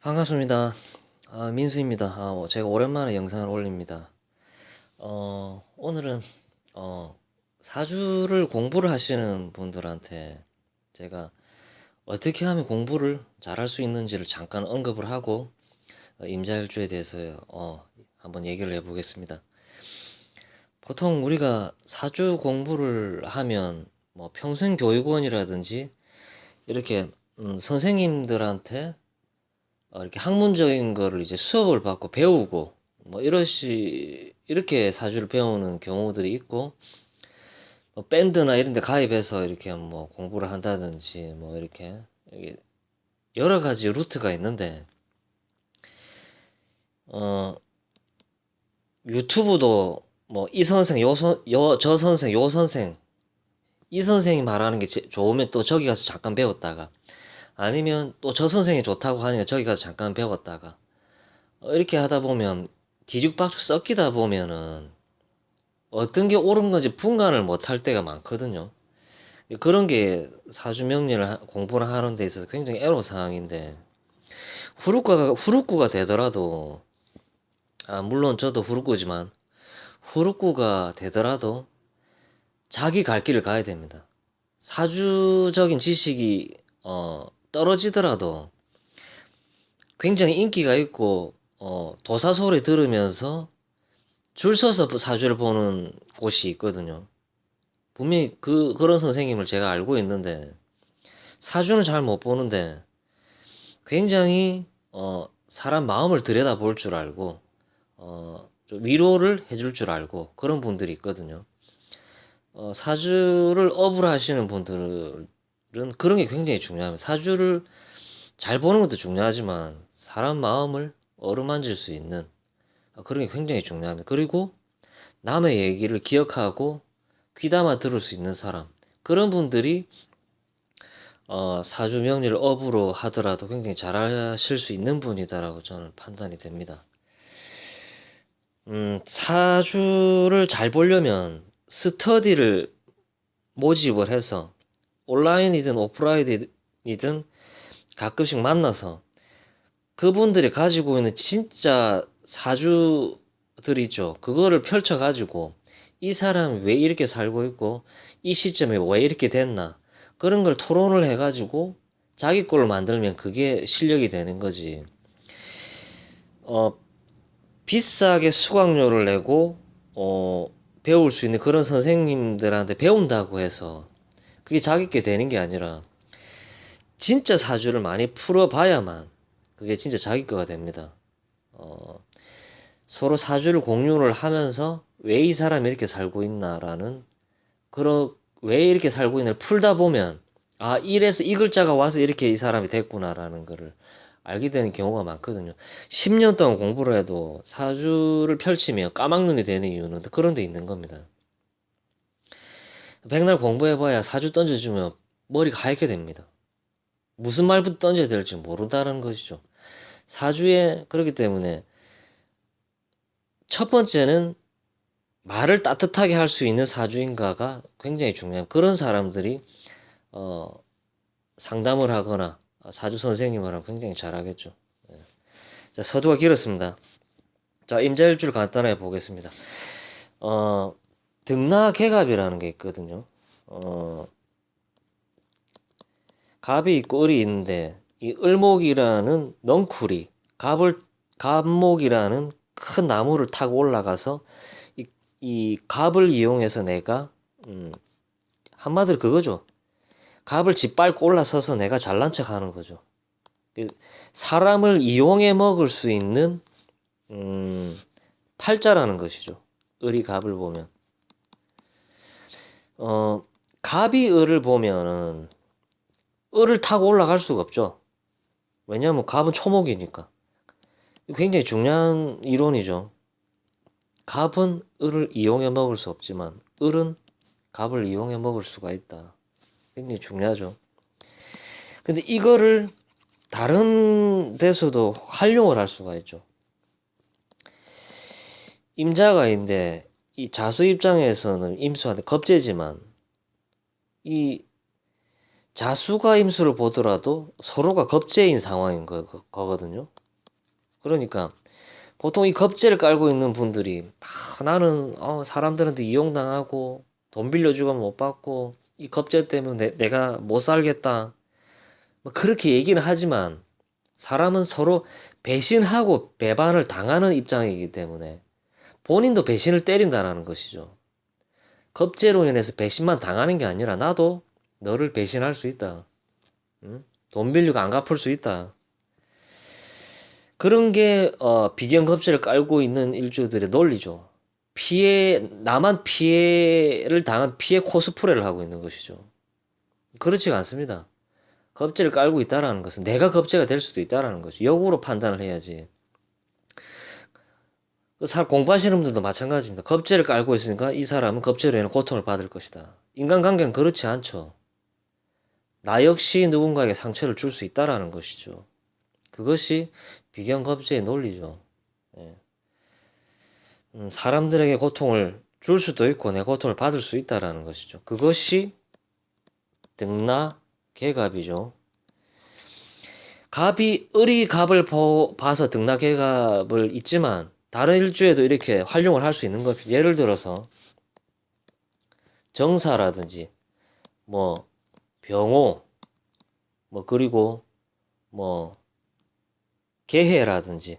반갑습니다. 민수입니다. 제가 오랜만에 영상을 올립니다. 오늘은, 사주를 공부를 하시는 분들한테 제가 어떻게 하면 공부를 잘할 수 있는지를 잠깐 언급을 하고, 임자일주에 대해서, 한번 얘기를 해보겠습니다. 보통 우리가 사주 공부를 하면, 뭐, 평생교육원이라든지, 이렇게, 선생님들한테 이렇게 학문적인 거를 이제 수업을 받고 배우고 뭐 이렇게 사주를 배우는 경우들이 있고, 뭐 밴드나 이런 데 가입해서 이렇게 뭐 공부를 한다든지 뭐 이렇게 이게 여러 가지 루트가 있는데, 어 유튜브도 뭐 이 선생 저 선생 요 선생 이 선생이 말하는 게 좋으면 또 저기 가서 잠깐 배웠다가, 아니면 또 저 선생이 좋다고 하니까 저기 가서 잠깐 배웠다가, 이렇게 하다 보면 뒤죽박죽 섞이다 보면은 어떤 게 옳은 건지 분간을 못 할 때가 많거든요. 그런 게 사주 명리를 공부를 하는 데 있어서 굉장히 애로사항인데, 후루꾸가 되더라도, 물론 저도 후루꾸지만, 후루꾸가 되더라도 자기 갈 길을 가야 됩니다. 사주적인 지식이, 떨어지더라도 굉장히 인기가 있고, 도사 소리 들으면서 줄 서서 사주를 보는 곳이 있거든요. 분명히 그런 선생님을 제가 알고 있는데, 사주는 잘 못 보는데 굉장히 사람 마음을 들여다볼 줄 알고, 좀 위로를 해줄 줄 알고 그런 분들이 있거든요. 사주를 업을 하시는 분들은 그런 게 굉장히 중요합니다. 사주를 잘 보는 것도 중요하지만 사람 마음을 어루만질 수 있는, 그런 게 굉장히 중요합니다. 그리고 남의 얘기를 기억하고 귀담아 들을 수 있는 사람, 그런 분들이 사주 명리를 업으로 하더라도 굉장히 잘하실 수 있는 분이다라고 저는 판단이 됩니다. 사주를 잘 보려면 스터디를 모집을 해서 온라인이든 오프라인이든 가끔씩 만나서 그분들이 가지고 있는 진짜 사주들 있죠. 그거를 펼쳐가지고 이 사람이 왜 이렇게 살고 있고 이 시점에 왜 이렇게 됐나, 그런 걸 토론을 해가지고 자기 걸로 만들면 그게 실력이 되는 거지. 어, 비싸게 수강료를 내고 어, 배울 수 있는 그런 선생님들한테 배운다고 해서 그게 자기 게 되는 게 아니라 진짜 사주를 많이 풀어봐야만 그게 진짜 자기 거가 됩니다. 어, 서로 사주를 공유를 하면서 왜 이 사람이 이렇게 살고 있나라는, 그런 왜 이렇게 살고 있나를 풀다 보면, 이래서 이 글자가 와서 이렇게 이 사람이 됐구나라는 거를 알게 되는 경우가 많거든요. 10년 동안 공부를 해도 사주를 펼치면 까막눈이 되는 이유는 그런 데 있는 겁니다. 백날 공부해봐야 사주 던져주면 머리가 하얗게 됩니다. 무슨 말부터 던져야 될지 모른다는 것이죠. 사주에, 그렇기 때문에 첫 번째는 말을 따뜻하게 할 수 있는 사주인가가 굉장히 중요한, 그런 사람들이 어, 상담을 하거나 사주 선생님을 하면 굉장히 잘하겠죠. 예. 자, 서두가 길었습니다. 자, 임자일주를 간단하게 보겠습니다. 어, 등나개갑이라는 게 있거든요. 어, 갑이 있고 을이 있는데, 이 을목이라는 넝쿨이 갑목이라는 큰 나무를 타고 올라가서 이 갑을 이용해서 내가, 한마디로 그거죠. 갑을 짓밟고 올라서서 내가 잘난 척 하는 거죠. 그 사람을 이용해 먹을 수 있는 팔자라는 것이죠. 을이 갑을 보면. 갑이 을을 보면은 을을 타고 올라갈 수가 없죠. 왜냐하면 갑은 초목이니까. 굉장히 중요한 이론이죠. 갑은 을을 이용해 먹을 수 없지만 을은 갑을 이용해 먹을 수가 있다. 굉장히 중요하죠. 근데 이거를 다른 데서도 활용을 할 수가 있죠. 임자가인데 이 자수 입장에서는 임수한테 겁재지만, 이 자수가 임수를 보더라도 서로가 겁제인 상황인 거거든요. 그러니까 보통 이 겁제를 깔고 있는 분들이 나는 사람들한테 이용당하고 돈 빌려주고 못 받고 이 겁제 때문에 내가 못 살겠다. 뭐 그렇게 얘기는 하지만 사람은 서로 배신하고 배반을 당하는 입장이기 때문에 본인도 배신을 때린다라는 것이죠. 겁제로 인해서 배신만 당하는 게 아니라 나도 너를 배신할 수 있다. 응? 돈 빌리고 안 갚을 수 있다. 그런 게 비경 겁제를 깔고 있는 일주들의 논리죠. 나만 피해를 당한 피해 코스프레를 하고 있는 것이죠. 그렇지가 않습니다. 겁제를 깔고 있다라는 것은 내가 겁제가 될 수도 있다라는 거죠. 역으로 판단을 해야지. 공부하시는 분들도 마찬가지입니다. 겁제를 깔고 있으니까 이 사람은 겁제로 인해 고통을 받을 것이다. 인간관계는 그렇지 않죠. 나 역시 누군가에게 상처를 줄 수 있다라는 것이죠. 그것이 비경겁제의 논리죠. 예. 사람들에게 고통을 줄 수도 있고 내 고통을 받을 수 있다라는 것이죠. 그것이 등나개갑이죠. 갑이 을이 갑을 봐서 등나개갑을 잊지만 다른 일주에도 이렇게 활용을 할 수 있는 겁니다. 예를 들어서 정사라든지 뭐 병호 뭐 그리고 뭐 개해라든지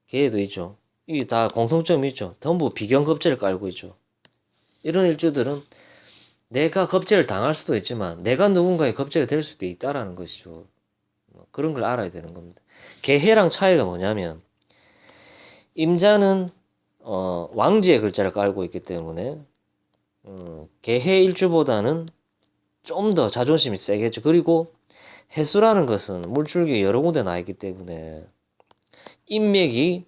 개해도 있죠. 이게 다 공통점이 있죠. 전부 비경겁제를 깔고 있죠. 이런 일주들은 내가 겁제를 당할 수도 있지만 내가 누군가의 겁제가 될 수도 있다라는 것이죠. 그런 걸 알아야 되는 겁니다. 개해랑 차이가 뭐냐면 임자는 왕지의 글자를 깔고 있기 때문에 개해 일주보다는 좀 더 자존심이 세겠죠. 그리고 해수라는 것은 물줄기에 여러 군데 나 있기 때문에 인맥이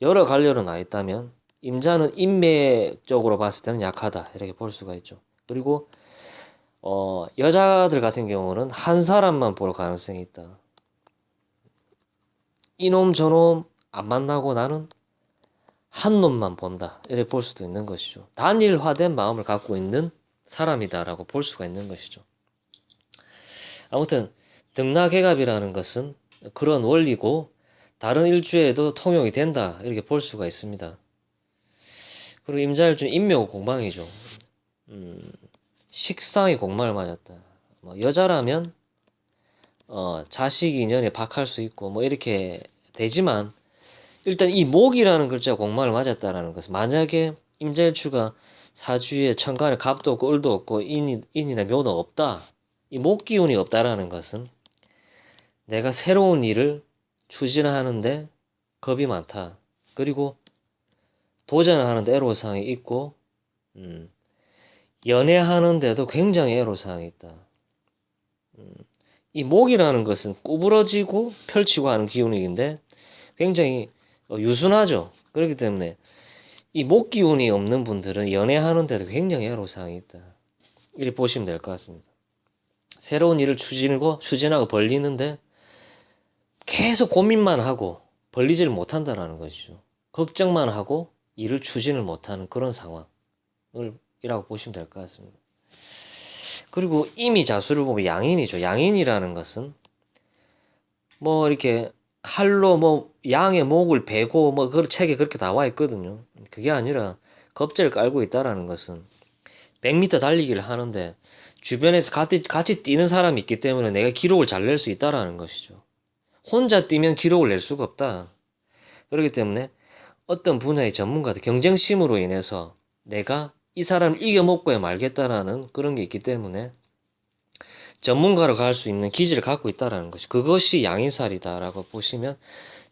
여러 갈래로 나 있다면 임자는 인맥적으로 봤을 때는 약하다 이렇게 볼 수가 있죠. 그리고 여자들 같은 경우는 한 사람만 볼 가능성이 있다. 이놈 저놈 안 만나고 나는 한 놈만 본다 이렇게 볼 수도 있는 것이죠. 단일화된 마음을 갖고 있는 사람이다라고 볼 수가 있는 것이죠. 아무튼 등나개갑이라는 것은 그런 원리고 다른 일주에도 통용이 된다 이렇게 볼 수가 있습니다. 그리고 임자일주 인묘 공방이죠. 식상이 공망을 맞았다. 뭐 여자라면 자식 인연에 박할 수 있고 뭐 이렇게 되지만 일단 이 목이라는 글자가 공망을 맞았다라는 것은 만약에 임자일주가 사주에 천간에 갑도 없고 을도 없고 인이나 묘도 없다. 이 목 기운이 없다라는 것은 내가 새로운 일을 추진하는데 겁이 많다. 그리고 도전하는데 애로사항이 있고 연애하는데도 굉장히 애로사항이 있다. 이 목이라는 것은 구부러지고 펼치고 하는 기운인데 굉장히 유순하죠. 그렇기 때문에 이 목 기운이 없는 분들은 연애하는데도 굉장히 애로사항이 있다. 이렇게 보시면 될 것 같습니다. 새로운 일을 추진하고 벌리는데 계속 고민만 하고 벌리지를 못한다는 것이죠. 걱정만 하고 일을 추진을 못하는 그런 상황이라고 보시면 될 것 같습니다. 그리고 이미 자수를 보면 양인이죠. 양인이라는 것은 뭐 이렇게 칼로 뭐 양의 목을 베고 뭐 그 책에 그렇게 나와 있거든요. 그게 아니라 겁제를 깔고 있다라는 것은 100m 달리기를 하는데 주변에서 같이 뛰는 사람이 있기 때문에 내가 기록을 잘 낼 수 있다라는 것이죠. 혼자 뛰면 기록을 낼 수가 없다. 그렇기 때문에 어떤 분야의 전문가들 경쟁심으로 인해서 내가 이 사람을 이겨먹고야 말겠다라는 그런 게 있기 때문에 전문가로 갈 수 있는 기질을 갖고 있다라는 것이 그것이 양인살이다라고 보시면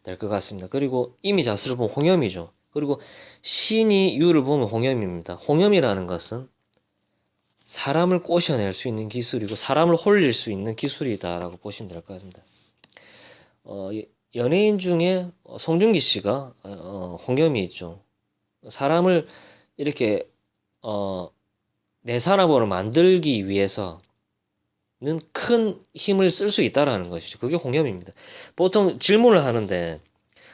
될 것 같습니다. 그리고 이미 자수를 보면 홍염이죠. 그리고 신이 유를 보면 홍염입니다. 홍염이라는 것은 사람을 꼬셔낼 수 있는 기술이고 사람을 홀릴 수 있는 기술이다라고 보시면 될 것 같습니다. 연예인 중에 송중기 씨가 홍염이 있죠. 사람을 이렇게 내 사람으로 만들기 위해서는 큰 힘을 쓸 수 있다라는 것이죠. 그게 홍염입니다. 보통 질문을 하는데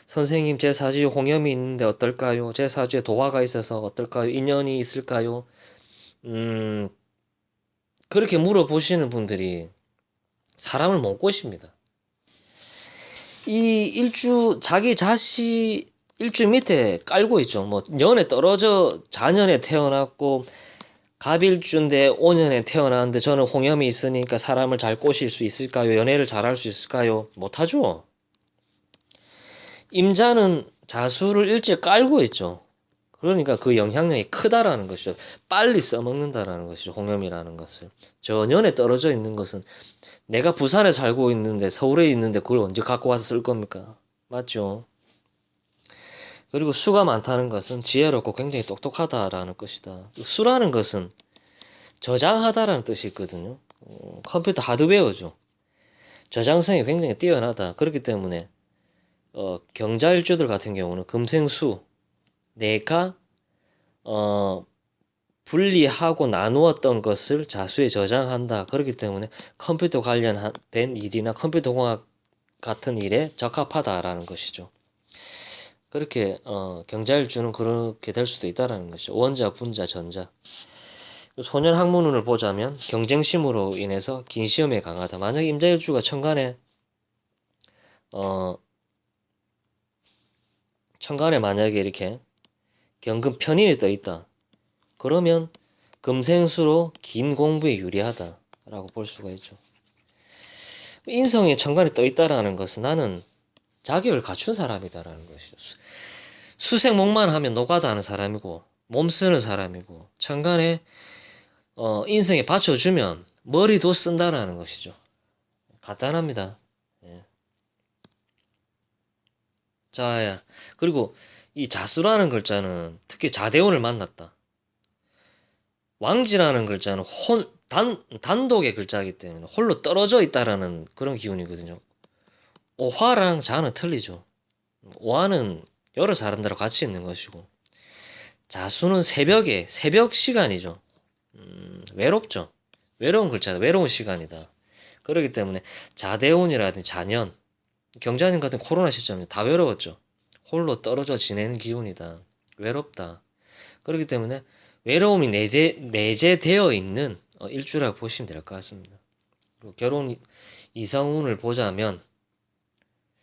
선생님 제 사주에 홍염이 있는데 어떨까요? 제 사주에 도화가 있어서 어떨까요? 인연이 있을까요? 그렇게 물어보시는 분들이 사람을 못 꼬십니다. 이 자기 자식 일주 밑에 깔고 있죠. 뭐 년에 떨어져 자년에 태어났고 갑일주인데 5년에 태어났는데 저는 홍염이 있으니까 사람을 잘 꼬실 수 있을까요? 연애를 잘할 수 있을까요? 못하죠. 임자는 자수를 일찍 깔고 있죠. 그러니까 그 영향력이 크다라는 것이죠. 빨리 써먹는다라는 것이죠. 홍염이라는 것을. 저 년에 떨어져 있는 것은 내가 부산에 살고 있는데 서울에 있는데 그걸 언제 갖고 와서 쓸 겁니까? 맞죠? 그리고 수가 많다는 것은 지혜롭고 굉장히 똑똑하다라는 것이다. 수라는 것은 저장하다라는 뜻이 있거든요. 컴퓨터 하드웨어죠. 저장성이 굉장히 뛰어나다. 그렇기 때문에 경자일주들 같은 경우는 금생수 내가 분리하고 나누었던 것을 자수에 저장한다. 그렇기 때문에 컴퓨터 관련된 일이나 컴퓨터 공학 같은 일에 적합하다라는 것이죠. 그렇게 경자일주는 그렇게 될 수도 있다라는 것이죠. 원자, 분자, 전자. 소년 학문운을 보자면 경쟁심으로 인해서 긴 시험에 강하다. 만약 임자일주가 천간에 만약에 이렇게 경금 편인이 떠 있다. 그러면 금생수로 긴 공부에 유리하다라고 볼 수가 있죠. 인성에 천간에 떠 있다라는 것은 나는 자격을 갖춘 사람이다라는 것이죠. 수생목만 하면 노가다 하는 사람이고 몸 쓰는 사람이고 천간에 인성에 받쳐주면 머리도 쓴다라는 것이죠. 간단합니다. 예. 자, 그리고 이 자수라는 글자는 특히 자대운을 만났다. 왕지라는 글자는 단독의 글자이기 때문에 홀로 떨어져 있다라는 그런 기운이거든요. 오화랑 자는 틀리죠. 오화는 여러 사람들하고 같이 있는 것이고 자수는 새벽 시간이죠. 외롭죠. 외로운 글자다. 외로운 시간이다. 그렇기 때문에 자대운이라든지 자년, 경자님 같은 코로나 시점에 다 외로웠죠. 홀로 떨어져 지내는 기운이다. 외롭다. 그렇기 때문에 외로움이 내재되어 있는 일주라고 보시면 될 것 같습니다. 그리고 결혼 이성운을 보자면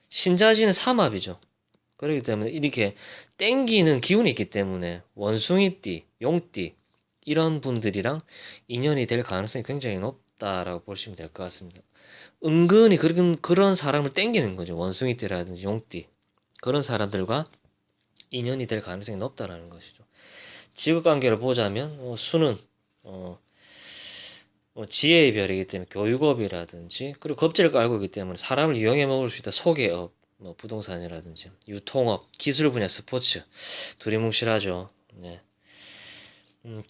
신자지는 삼합이죠. 그렇기 때문에 이렇게 땡기는 기운이 있기 때문에 원숭이띠, 용띠 이런 분들이랑 인연이 될 가능성이 굉장히 높다라고 보시면 될 것 같습니다. 은근히 그런 사람을 땡기는 거죠. 원숭이띠라든지 용띠 그런 사람들과 인연이 될 가능성이 높다라는 것이죠. 직업관계를 보자면 수는 지혜의 별이기 때문에 교육업이라든지 그리고 겁재를 깔고 있기 때문에 사람을 이용해 먹을 수 있다. 소개업, 부동산이라든지 유통업, 기술 분야, 스포츠 두리뭉실하죠. 네.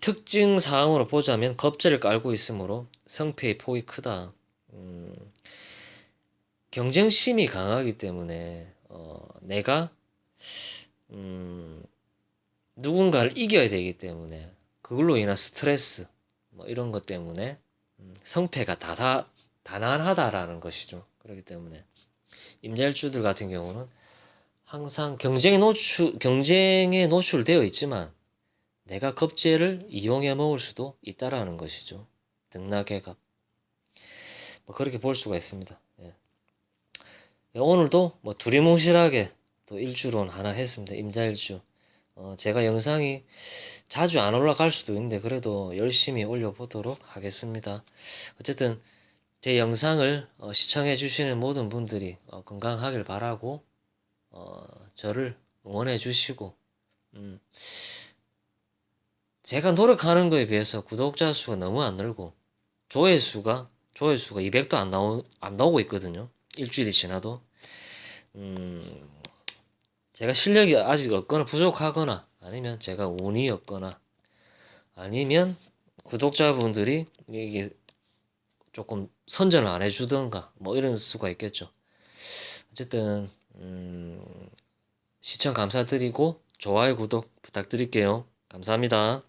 특징 사항으로 보자면 겁재를 깔고 있으므로 성패의 폭이 크다. 경쟁심이 강하기 때문에 내가 누군가를 이겨야 되기 때문에 그걸로 인한 스트레스 이런 것 때문에 성패가 다난하다라는 것이죠. 그렇기 때문에 임자일주들 같은 경우는 항상 경쟁에 노출되어 있지만 내가 겁재를 이용해 먹을 수도 있다라는 것이죠. 등락해갑. 그렇게 볼 수가 있습니다. 예. 오늘도 두리뭉실하게 또 일주론 하나 했습니다. 임자일주. 제가 영상이 자주 안 올라갈 수도 있는데 그래도 열심히 올려보도록 하겠습니다. 어쨌든 제 영상을 시청해 주시는 모든 분들이 건강하길 바라고 저를 응원해 주시고 제가 노력하는 거에 비해서 구독자 수가 너무 안 늘고 조회수가 200도 안 나오고 있거든요. 일주일이 지나도 제가 실력이 아직 없거나 부족하거나 아니면 제가 운이 없거나 아니면 구독자분들이 이게 조금 선전을 안 해주던가 이런 수가 있겠죠. 어쨌든 시청 감사드리고 좋아요 구독 부탁드릴게요. 감사합니다.